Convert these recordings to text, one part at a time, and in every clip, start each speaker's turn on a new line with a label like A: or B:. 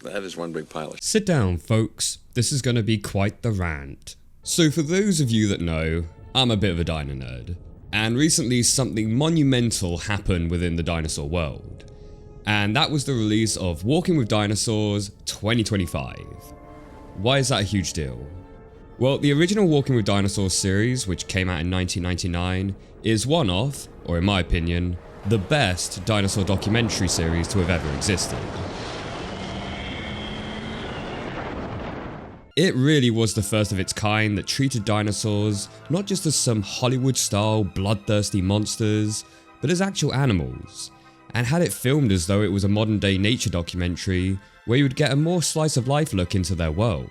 A: That is one big pile of shit.
B: Sit down, folks. This is going to be quite the rant. So for those of you that know, I'm a bit of a dino nerd. And recently something monumental happened within the dinosaur world. And that was the release of Walking with Dinosaurs 2025. Why is that a huge deal? Well, the original Walking with Dinosaurs series, which came out in 1999, is one of, or in my opinion, the best dinosaur documentary series to have ever existed. It really was the first of its kind that treated dinosaurs not just as some Hollywood-style bloodthirsty monsters, but as actual animals, and had it filmed as though it was a modern-day nature documentary where you would get a more slice-of-life look into their world.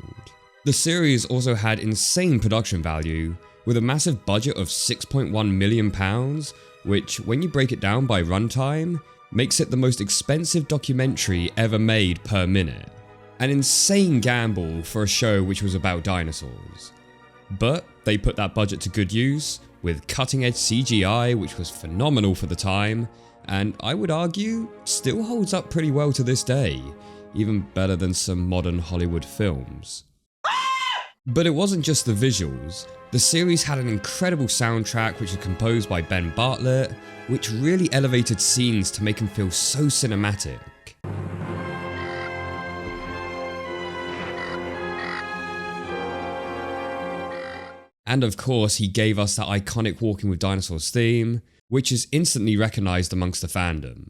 B: The series also had insane production value, with a massive budget of £6.1 million, which, when you break it down by runtime, makes it the most expensive documentary ever made per minute. An insane gamble for a show which was about dinosaurs. But they put that budget to good use, with cutting-edge CGI which was phenomenal for the time, and I would argue, still holds up pretty well to this day, even better than some modern Hollywood films. But it wasn't just the visuals. The series had an incredible soundtrack which was composed by Ben Bartlett, which really elevated scenes to make them feel so cinematic. And of course, he gave us that iconic Walking with Dinosaurs theme, which is instantly recognised amongst the fandom.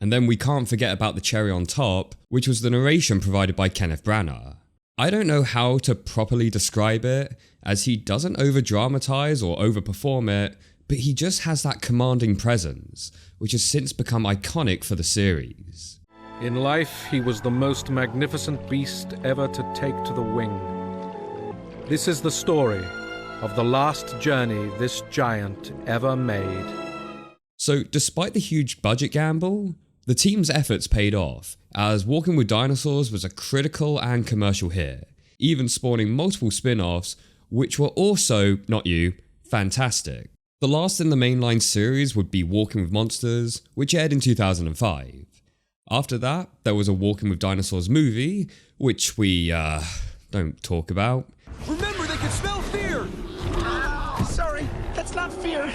B: And then we can't forget about the cherry on top, which was the narration provided by Kenneth Branagh. I don't know how to properly describe it, as he doesn't over-dramatise or over-perform it, but he just has that commanding presence, which has since become iconic for the series.
C: In life, he was the most magnificent beast ever to take to the wing. This is the story of the last journey this giant ever made.
B: So, despite the huge budget gamble, the team's efforts paid off, as Walking with Dinosaurs was a critical and commercial hit, even spawning multiple spin-offs, which were also, not you, fantastic. The last in the mainline series would be Walking with Monsters, which aired in 2005. After that, there was a Walking with Dinosaurs movie, which we, don't talk about.
D: Remember, they can smell fear! Sorry, that's not fear.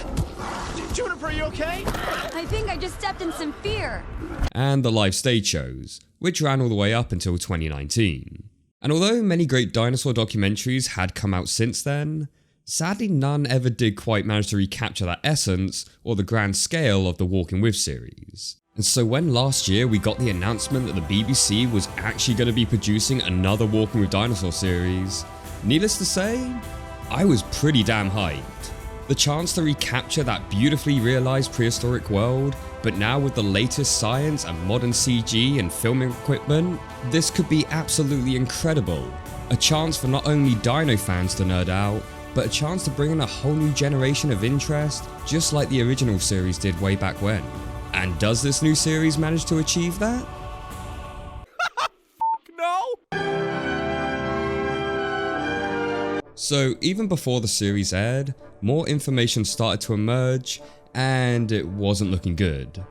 D: Juniper, are you okay?
E: I think I just stepped in some fear.
B: And the live stage shows, which ran all the way up until 2019. And although many great dinosaur documentaries had come out since then, sadly none ever did quite manage to recapture that essence or the grand scale of the Walking With series. And so when last year we got the announcement that the BBC was actually going to be producing another Walking with Dinosaurs series, needless to say, I was pretty damn hyped. The chance to recapture that beautifully realised prehistoric world, but now with the latest science and modern CG and filming equipment, this could be absolutely incredible. A chance for not only dino fans to nerd out, but a chance to bring in a whole new generation of interest, just like the original series did way back when. And does this new series manage to achieve that?
D: No!
B: So even before the series aired, more information started to emerge, and it wasn't looking good.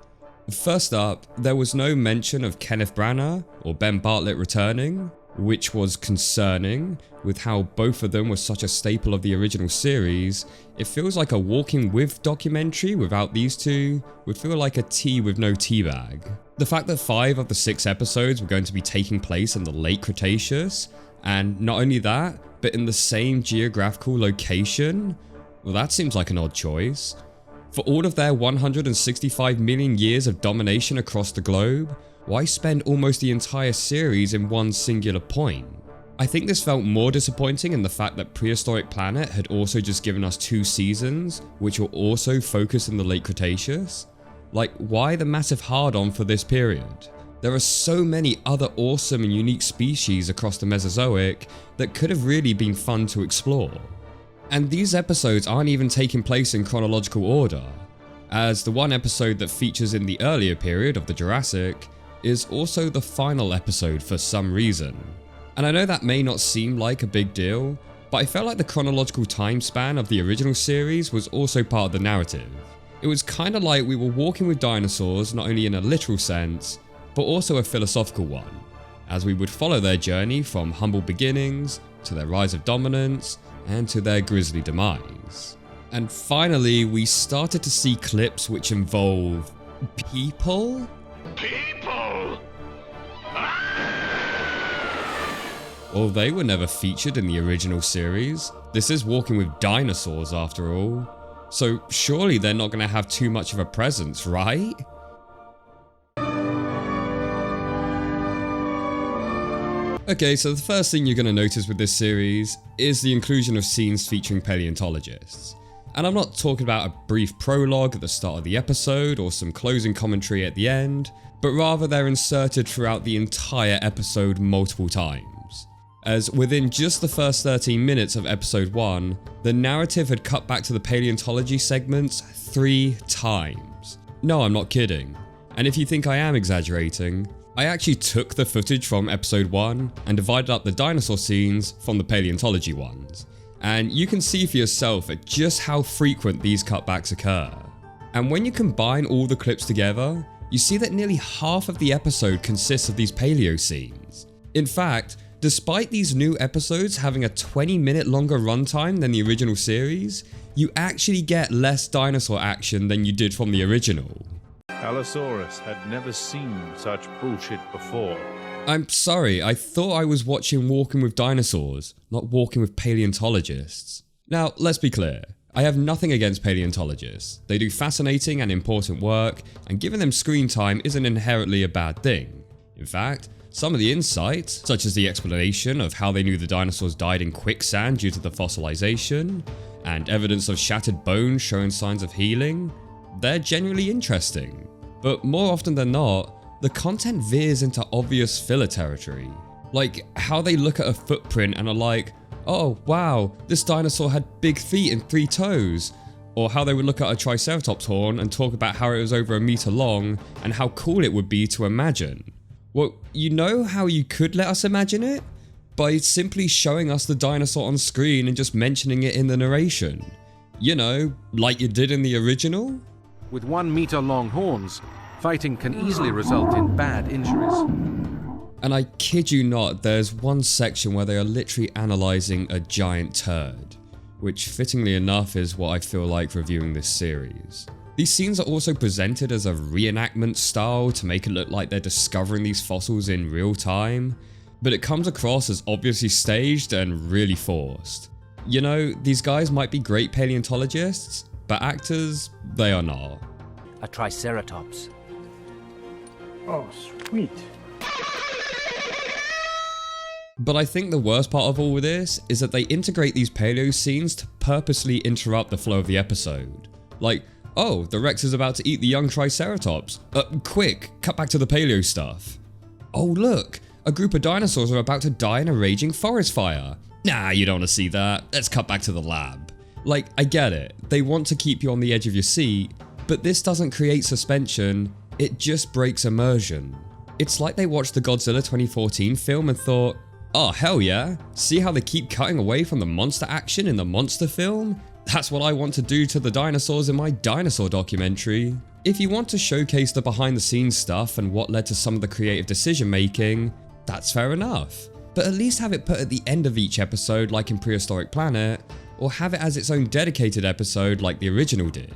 B: First up, there was no mention of Kenneth Branagh or Ben Bartlett returning, which was concerning. With how both of them were such a staple of the original series, it feels like a Walking With documentary without these two would feel like a tea with no tea bag. The fact that 5 of the 6 episodes were going to be taking place in the late Cretaceous, and not only that, but in the same geographical location, well, that seems like an odd choice. For all of their 165 million years of domination across the globe, why spend almost the entire series in one singular point? I think this felt more disappointing in the fact that Prehistoric Planet had also just given us 2 seasons, which were also focused in the late Cretaceous. Like, why the massive hard-on for this period? There are so many other awesome and unique species across the Mesozoic that could have really been fun to explore. And these episodes aren't even taking place in chronological order, as the one episode that features in the earlier period of the Jurassic is also the final episode for some reason. And I know that may not seem like a big deal, but I felt like the chronological time span of the original series was also part of the narrative. It was kind of like we were walking with dinosaurs, not only in a literal sense, but also a philosophical one, as we would follow their journey from humble beginnings to their rise of dominance and to their grisly demise. And finally, we started to see clips which involve people?
A: People!
B: Well, they were never featured in the original series. This is walking with dinosaurs after all. So surely they're not going to have too much of a presence, right? Okay, so the first thing you're going to notice with this series is the inclusion of scenes featuring paleontologists. And I'm not talking about a brief prologue at the start of the episode or some closing commentary at the end, but rather they're inserted throughout the entire episode multiple times. As within just the first 13 minutes of episode 1, the narrative had cut back to the paleontology segments 3 times. No, I'm not kidding. And if you think I am exaggerating, I actually took the footage from episode 1 and divided up the dinosaur scenes from the paleontology ones. And you can see for yourself at just how frequent these cutbacks occur. And when you combine all the clips together, you see that nearly half of the episode consists of these paleo scenes. In fact, despite these new episodes having a 20-minute longer runtime than the original series, you actually get less dinosaur action than you did from the original.
A: Allosaurus had never seen such bullshit before.
B: I'm sorry, I thought I was watching Walking with Dinosaurs, not Walking with Paleontologists. Now, let's be clear. I have nothing against paleontologists. They do fascinating and important work, and giving them screen time isn't inherently a bad thing. In fact, some of the insights, such as the explanation of how they knew the dinosaurs died in quicksand due to the fossilization, and evidence of shattered bones showing signs of healing, they're genuinely interesting. But more often than not, the content veers into obvious filler territory. Like how they look at a footprint and are like, oh wow, this dinosaur had big feet and 3 toes. Or how they would look at a triceratops horn and talk about how it was over 1 meter long and how cool it would be to imagine. Well, you know how you could let us imagine it? By simply showing us the dinosaur on screen and just mentioning it in the narration. You know, like you did in the original?
C: With 1 meter long horns, fighting can easily result in bad injuries.
B: And I kid you not, there's one section where they are literally analysing a giant turd, which fittingly enough is what I feel like reviewing this series. These scenes are also presented as a reenactment style to make it look like they're discovering these fossils in real time, but it comes across as obviously staged and really forced. You know, these guys might be great paleontologists, but actors, they are not.
F: A triceratops.
D: Oh, sweet.
B: But I think the worst part of all of this is that they integrate these paleo scenes to purposely interrupt the flow of the episode. Like, oh, the Rex is about to eat the young triceratops. Quick, cut back to the paleo stuff. Oh look, a group of dinosaurs are about to die in a raging forest fire. Nah, you don't want to see that. Let's cut back to the lab. Like, I get it. They want to keep you on the edge of your seat, but this doesn't create suspension, it just breaks immersion. It's like they watched the Godzilla 2014 film and thought, oh hell yeah, see how they keep cutting away from the monster action in the monster film? That's what I want to do to the dinosaurs in my dinosaur documentary. If you want to showcase the behind the scenes stuff and what led to some of the creative decision making, that's fair enough. But at least have it put at the end of each episode like in Prehistoric Planet, or have it as its own dedicated episode like the original did.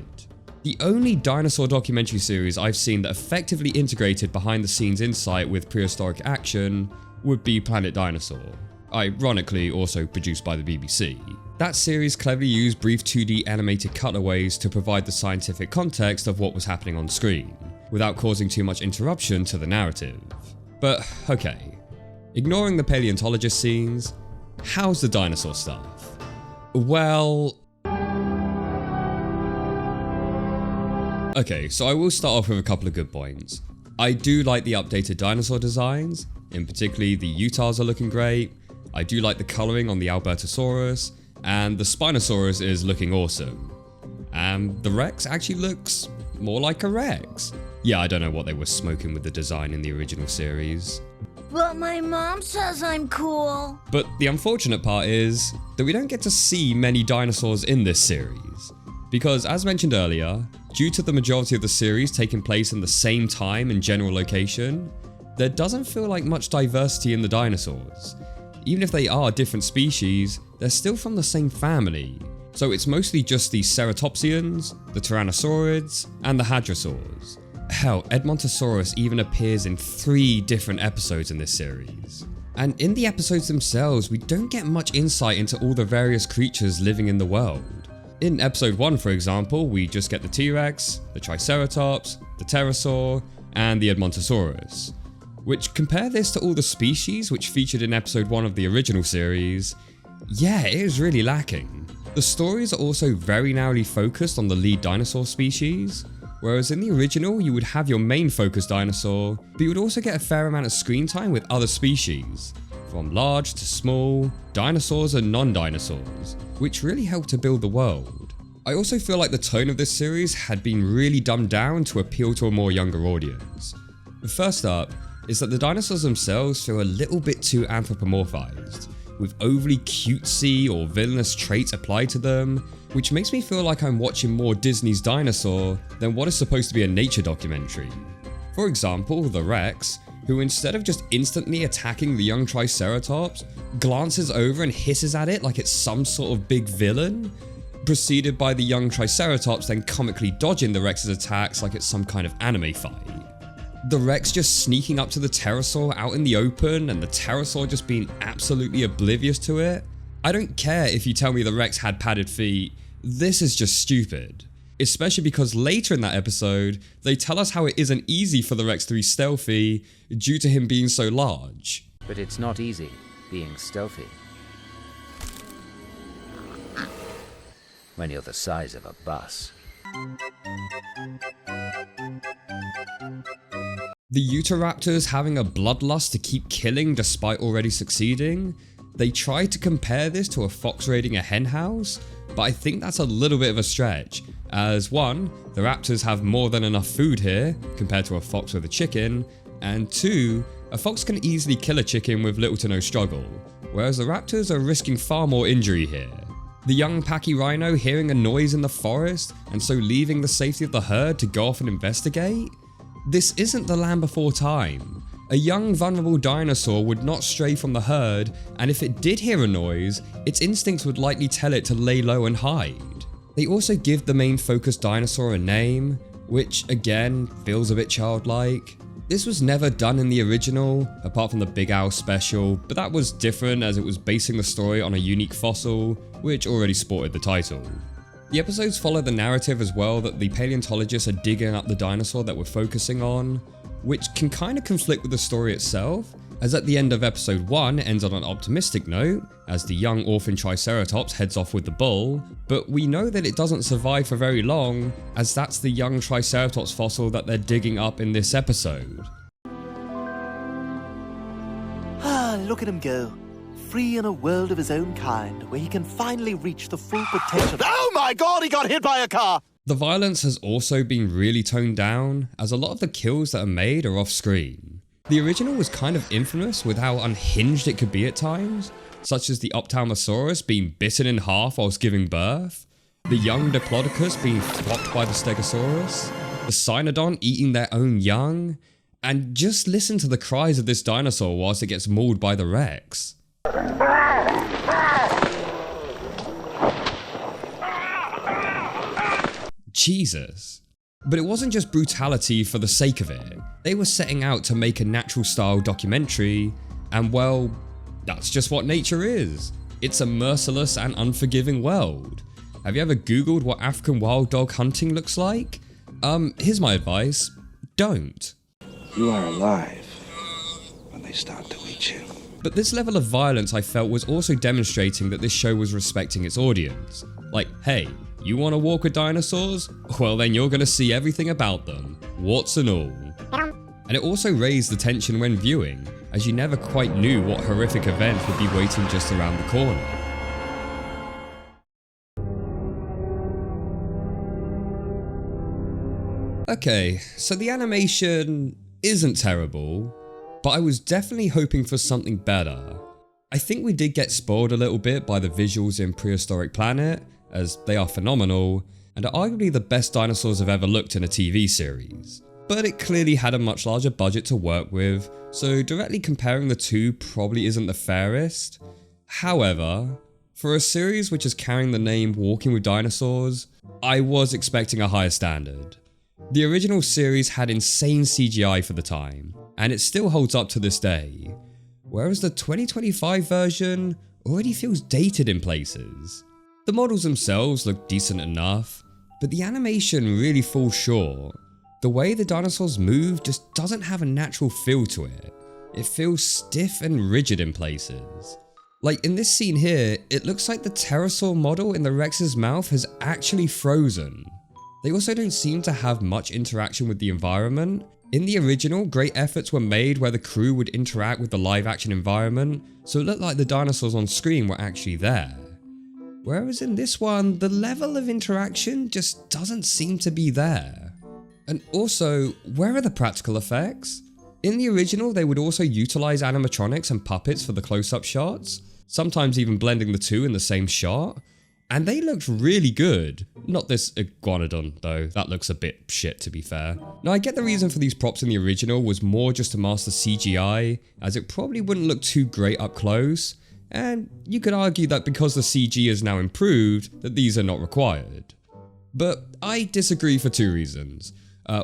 B: The only dinosaur documentary series I've seen that effectively integrated behind the scenes insight with prehistoric action would be Planet Dinosaur, ironically also produced by the BBC. That series cleverly used brief 2D animated cutaways to provide the scientific context of what was happening on screen, without causing too much interruption to the narrative. But okay, ignoring the paleontologist scenes, how's the dinosaur stuff? Well... Okay, so I will start off with a couple of good points. I do like the updated dinosaur designs, in particular the Utahs are looking great, I do like the colouring on the Albertosaurus, and the Spinosaurus is looking awesome. And the Rex actually looks more like a Rex. Yeah, I don't know what they were smoking with the design in the original series.
G: But my mom says I'm cool.
B: But the unfortunate part is that we don't get to see many dinosaurs in this series. Because as mentioned earlier, due to the majority of the series taking place in the same time and general location, there doesn't feel like much diversity in the dinosaurs. Even if they are different species, they're still from the same family. So it's mostly just the ceratopsians, the tyrannosaurids, and the hadrosaurs. Hell, Edmontosaurus even appears in 3 different episodes in this series. And in the episodes themselves, we don't get much insight into all the various creatures living in the world. In episode 1, for example, we just get the T-Rex, the Triceratops, the Pterosaur, and the Edmontosaurus. Which, compare this to all the species which featured in episode 1 of the original series, yeah, it is really lacking. The stories are also very narrowly focused on the lead dinosaur species, whereas in the original you would have your main focus dinosaur, but you would also get a fair amount of screen time with other species, from large to small, dinosaurs and non-dinosaurs, which really helped to build the world. I also feel like the tone of this series had been really dumbed down to appeal to a more younger audience. First up is that the dinosaurs themselves feel a little bit too anthropomorphized, with overly cutesy or villainous traits applied to them, which makes me feel like I'm watching more Disney's Dinosaur than what is supposed to be a nature documentary. For example, the Rex, who instead of just instantly attacking the young Triceratops, glances over and hisses at it like it's some sort of big villain, preceded by the young Triceratops then comically dodging the Rex's attacks like it's some kind of anime fight. The Rex just sneaking up to the Pterosaur out in the open and the Pterosaur just being absolutely oblivious to it. I don't care if you tell me the Rex had padded feet, this is just stupid. Especially because later in that episode, they tell us how it isn't easy for the Rex to be stealthy due to him being so large.
F: But it's not easy being stealthy when you're the size of a bus.
B: The Utahraptors having a bloodlust to keep killing despite already succeeding. They tried to compare this to a fox raiding a henhouse, but I think that's a little bit of a stretch, as 1, the raptors have more than enough food here compared to a fox with a chicken, and 2, a fox can easily kill a chicken with little to no struggle, whereas the raptors are risking far more injury here. The young pachyrhino hearing a noise in the forest and so leaving the safety of the herd to go off and investigate? This isn't the land before time. A young vulnerable dinosaur would not stray from the herd, and if it did hear a noise, its instincts would likely tell it to lay low and hide. They also give the main focus dinosaur a name, which again feels a bit childlike. This was never done in the original, apart from the Big Owl special, but that was different as it was basing the story on a unique fossil, which already sported the title. The episodes follow the narrative as well that the paleontologists are digging up the dinosaur that we're focusing on, which can kind of conflict with the story itself, as at the end of episode 1 ends on an optimistic note, as the young orphan Triceratops heads off with the bull, but we know that it doesn't survive for very long, as that's the young Triceratops fossil that they're digging up in this episode.
H: Ah, look at him go. Free in a world of his own kind, where he can finally reach the full potential. Oh my god, he got hit by a car!
B: The violence has also been really toned down, as a lot of the kills that are made are off screen. The original was kind of infamous with how unhinged it could be at times, such as the Ophthalmosaurus being bitten in half whilst giving birth, the young Diplodocus being flopped by the Stegosaurus, the Cynodon eating their own young, and just listen to the cries of this dinosaur whilst it gets mauled by the Rex. Jesus. But it wasn't just brutality for the sake of it. They were setting out to make a natural style documentary, and well, that's just what nature is. It's a merciless and unforgiving world. Have you ever Googled what African wild dog hunting looks like? Here's my advice. Don't.
I: You are alive when they start to eat you.
B: But this level of violence I felt was also demonstrating that this show was respecting its audience. Like, hey, you want to walk with dinosaurs? Well then you're going to see everything about them, warts and all. And it also raised the tension when viewing, as you never quite knew what horrific event would be waiting just around the corner. Okay, so the animation isn't terrible, but I was definitely hoping for something better. I think we did get spoiled a little bit by the visuals in Prehistoric Planet, as they are phenomenal, and are arguably the best dinosaurs I've ever looked in a TV series. But it clearly had a much larger budget to work with, so directly comparing the two probably isn't the fairest. However, for a series which is carrying the name Walking with Dinosaurs, I was expecting a higher standard. The original series had insane CGI for the time, and it still holds up to this day, whereas the 2025 version already feels dated in places. The models themselves look decent enough, but the animation really falls short. The way the dinosaurs move just doesn't have a natural feel to it. It feels stiff and rigid in places. Like in this scene here, it looks like the pterosaur model in the Rex's mouth has actually frozen. They also don't seem to have much interaction with the environment. In the original, great efforts were made where the crew would interact with the live action environment, so it looked like the dinosaurs on screen were actually there. Whereas in this one, the level of interaction just doesn't seem to be there. And also, where are the practical effects? In the original, they would also utilize animatronics and puppets for the close-up shots, sometimes even blending the two in the same shot, and they looked really good. Not this iguanodon though, that looks a bit shit to be fair. Now I get the reason for these props in the original was more just to master CGI, as it probably wouldn't look too great up close, and you could argue that because the CG is now improved, that these are not required. But I disagree for two reasons.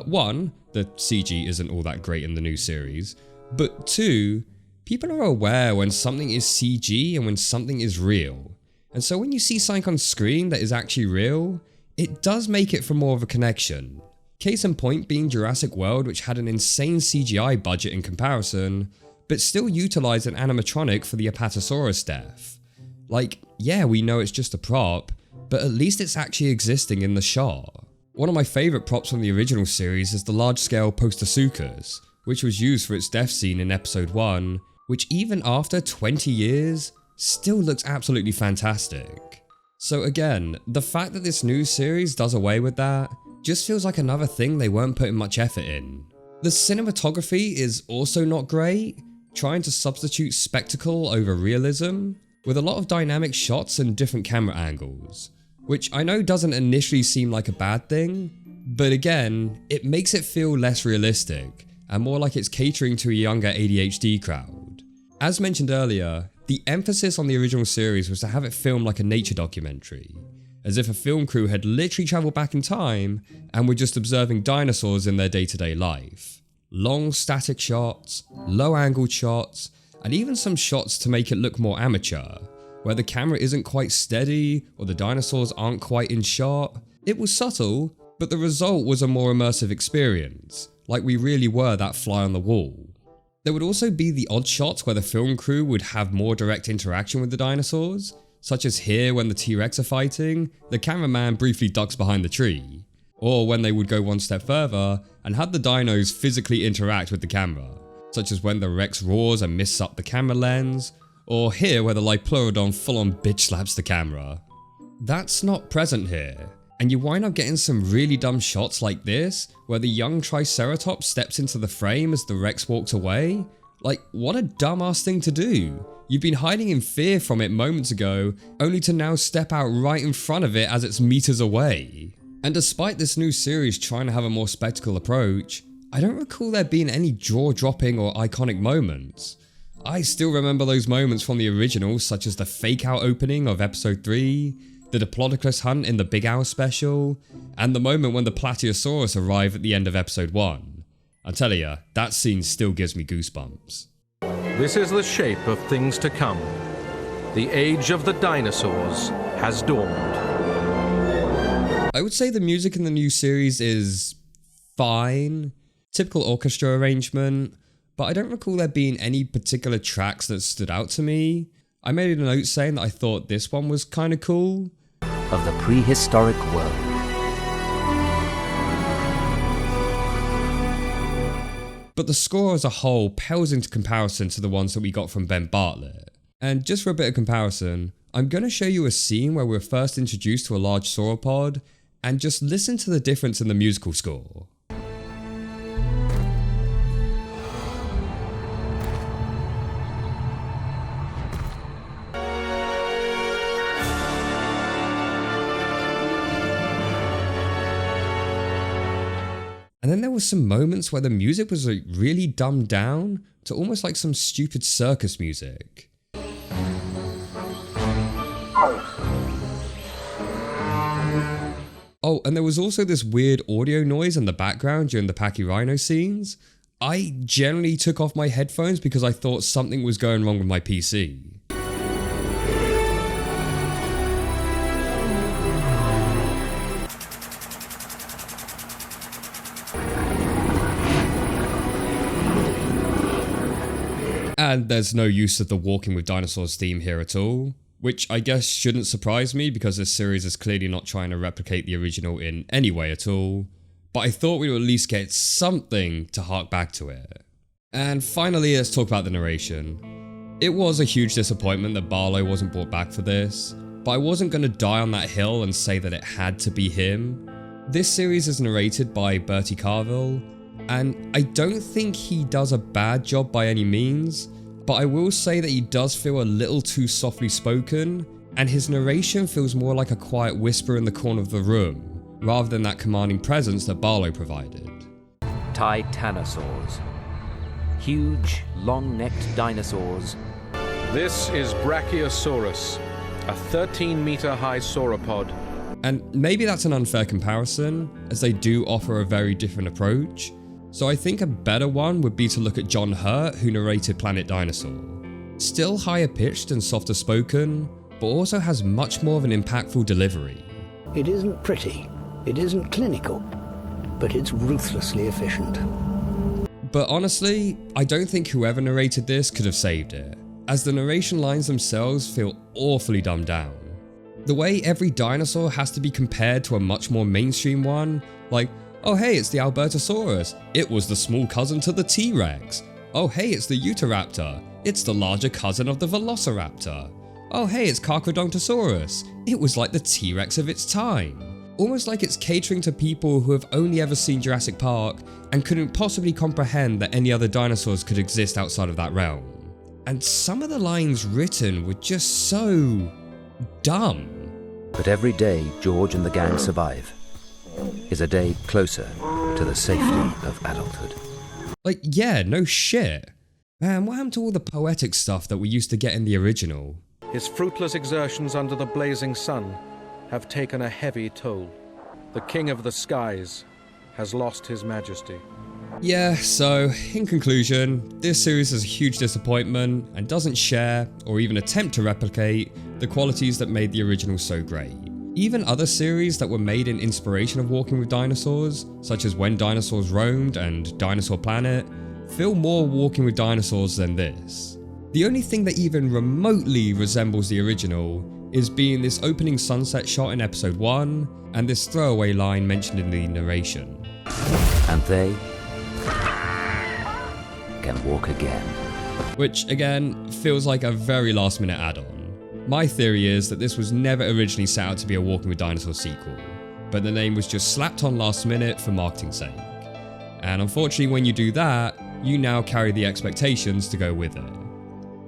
B: One, the CG isn't all that great in the new series, but two, people are aware when something is CG and when something is real. And so when you see something on screen that is actually real, it does make it for more of a connection. Case in point being Jurassic World, which had an insane CGI budget in comparison, but still utilized an animatronic for the Apatosaurus death. Like, yeah, we know it's just a prop, but at least it's actually existing in the shot. One of my favourite props from the original series is the large-scale Postosuchus, which was used for its death scene in episode 1, which even after 20 years, still looks absolutely fantastic. So again, the fact that this new series does away with that just feels like another thing they weren't putting much effort in. The cinematography is also not great, trying to substitute spectacle over realism, with a lot of dynamic shots and different camera angles, which I know doesn't initially seem like a bad thing, but again, it makes it feel less realistic and more like it's catering to a younger ADHD crowd. As mentioned earlier, the emphasis on the original series was to have it filmed like a nature documentary, as if a film crew had literally travelled back in time and were just observing dinosaurs in their day-to-day life. Long static shots, low-angled shots, and even some shots to make it look more amateur, where the camera isn't quite steady or the dinosaurs aren't quite in shot. It was subtle, but the result was a more immersive experience, like we really were that fly on the wall. There would also be the odd shots where the film crew would have more direct interaction with the dinosaurs, such as here when the T-Rex are fighting, the cameraman briefly ducks behind the tree, or when they would go one step further and have the dinos physically interact with the camera, such as when the Rex roars and misses up the camera lens, or here where the Liopleurodon full-on bitch slaps the camera. That's not present here, and you wind up getting some really dumb shots like this, where the young Triceratops steps into the frame as the Rex walks away. Like, what a dumbass thing to do. You've been hiding in fear from it moments ago, only to now step out right in front of it as it's meters away. And despite this new series trying to have a more spectacle approach, I don't recall there being any jaw-dropping or iconic moments. I still remember those moments from the original, such as the fake-out opening of episode 3, the Diplodocus hunt in the Big Owl special, and the moment when the Plateosaurus arrive at the end of episode 1. I tell ya, that scene still gives me goosebumps.
C: This is the shape of things to come. The age of the dinosaurs has dawned.
B: I would say the music in the new series is fine, typical orchestra arrangement, but I don't recall there being any particular tracks that stood out to me. I made a note saying that I thought this one was kinda cool.
F: Of the prehistoric world.
B: But the score as a whole pales into comparison to the ones that we got from Ben Bartlett. And just for a bit of comparison, I'm going to show you a scene where we're first introduced to a large sauropod, and just listen to the difference in the musical score. And then there were some moments where the music was like really dumbed down to almost like some stupid circus music. Oh, and there was also this weird audio noise in the background during the Paleo scenes. I generally took off my headphones because I thought something was going wrong with my PC. And there's no use of the Walking with Dinosaurs theme here at all, which I guess shouldn't surprise me because this series is clearly not trying to replicate the original in any way at all, but I thought we would at least get something to hark back to it. And finally, let's talk about the narration. It was a huge disappointment that Barlow wasn't brought back for this, but I wasn't going to die on that hill and say that it had to be him. This series is narrated by Bertie Carville, and I don't think he does a bad job by any means, but I will say that he does feel a little too softly spoken, and his narration feels more like a quiet whisper in the corner of the room, rather than that commanding presence that Barlow provided.
F: Titanosaurs. Huge, long-necked dinosaurs.
C: This is Brachiosaurus, a 13-meter high sauropod.
B: And maybe that's an unfair comparison, as they do offer a very different approach. So I think a better one would be to look at John Hurt, who narrated Planet Dinosaur. Still higher pitched and softer spoken, but also has much more of an impactful delivery.
J: It isn't pretty, it isn't clinical, but it's ruthlessly efficient.
B: But honestly, I don't think whoever narrated this could have saved it, as the narration lines themselves feel awfully dumbed down. The way every dinosaur has to be compared to a much more mainstream one, like, oh hey, it's the Albertosaurus, it was the small cousin to the T-Rex. Oh hey, it's the Utahraptor, it's the larger cousin of the Velociraptor. Oh hey, it's Carcharodontosaurus, it was like the T-Rex of its time. Almost like it's catering to people who have only ever seen Jurassic Park and couldn't possibly comprehend that any other dinosaurs could exist outside of that realm. And some of the lines written were just so dumb.
F: But every day George and the gang survive is a day closer to the safety of adulthood.
B: Like, yeah, no shit. Man, what happened to all the poetic stuff that we used to get in the original?
C: His fruitless exertions under the blazing sun have taken a heavy toll. The king of the skies has lost his majesty.
B: Yeah, so, in conclusion, this series is a huge disappointment and doesn't share, or even attempt to replicate, the qualities that made the original so great. Even other series that were made in inspiration of Walking with Dinosaurs, such as When Dinosaurs Roamed and Dinosaur Planet, feel more Walking with Dinosaurs than this. The only thing that even remotely resembles the original is being this opening sunset shot in episode 1 and this throwaway line mentioned in the narration.
F: And they can walk again.
B: Which, again, feels like a very last minute add-on. My theory is that this was never originally set out to be a Walking with Dinosaurs sequel, but the name was just slapped on last minute for marketing's sake. And unfortunately, when you do that, you now carry the expectations to go with it.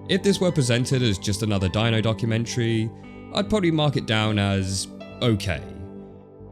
B: If this were presented as just another dino documentary, I'd probably mark it down as okay.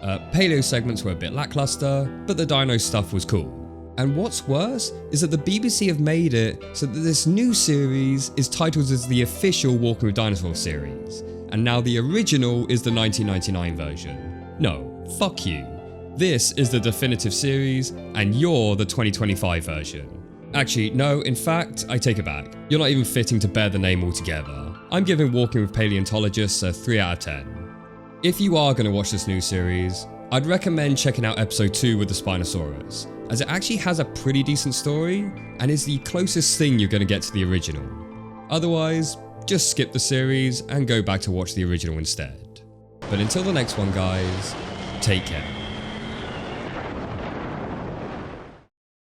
B: Paleo segments were a bit lackluster, but the dino stuff was cool. And what's worse is that the BBC have made it so that this new series is titled as the official Walking with Dinosaurs series, and now the original is the 1999 version. No, fuck you. This is the definitive series, and you're the 2025 version. Actually, no, in fact, I take it back. You're not even fitting to bear the name altogether. I'm giving Walking with Paleontologists a 3 out of 10. If you are going to watch this new series, I'd recommend checking out episode 2 with the Spinosaurus, as it actually has a pretty decent story and is the closest thing you're going to get to the original. Otherwise, just skip the series and go back to watch the original instead. But until the next one, guys, take care.